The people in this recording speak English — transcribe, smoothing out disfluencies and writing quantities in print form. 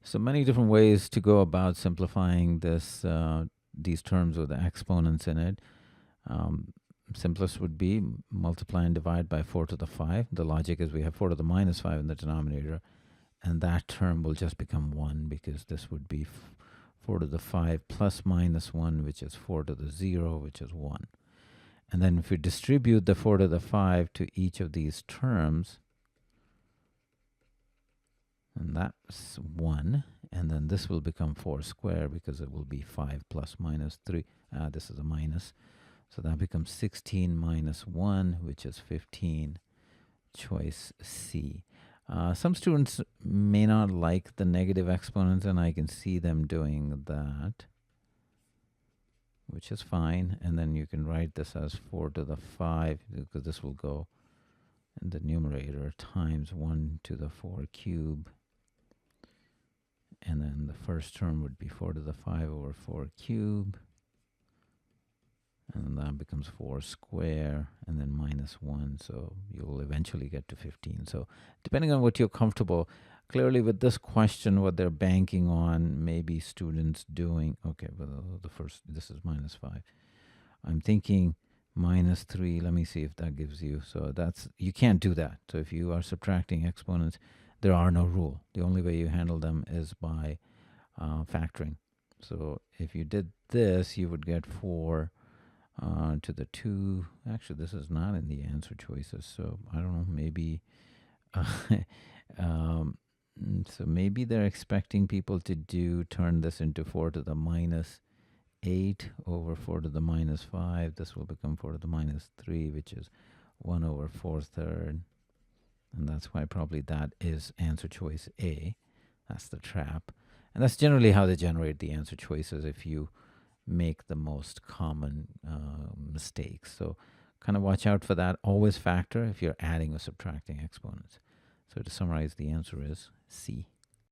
So many different ways to go about simplifying these terms with the exponents in it. Simplest would be multiply and divide by 4 to the 5. The logic is we have 4 to the minus 5 in the denominator, and that term will just become 1 because this would be 4 to the 5 plus minus 1, which is 4 to the 0, which is 1. And then if we distribute the 4 to the 5 to each of these terms, and that's 1, and then this will become 4 squared because it will be 5 plus minus 3. This is a minus. So that becomes 16 minus 1, which is 15. Choice C. Some students may not like the negative exponents, and I can see them doing that, which is fine. And then you can write this as 4 to the 5, because this will go in the numerator, times 1 to the 4 cube. And then the first term would be 4 to the 5 over 4 cube. And that becomes 4 square, and then minus 1. So you'll eventually get to 15. So depending on what you're comfortable, clearly with this question, what they're banking on, maybe students doing, okay, but the first, this is minus 5. I'm thinking minus 3. Let me see if that gives you. So that's, you can't do that. So if you are subtracting exponents, there are no rule. The only way you handle them is by factoring. So if you did this, you would get 4 to the 2. Actually, this is not in the answer choices, so I don't know, maybe so maybe they're expecting people to turn this into 4 to the minus 8 over 4 to the minus 5. This will become 4 to the minus 3, which is 1 over 4/3. And that's why probably that is answer choice A. That's the trap. And that's generally how they generate the answer choices if you make the most common mistakes. So kind of watch out for that. Always factor if you're adding or subtracting exponents. So to summarize, the answer is C.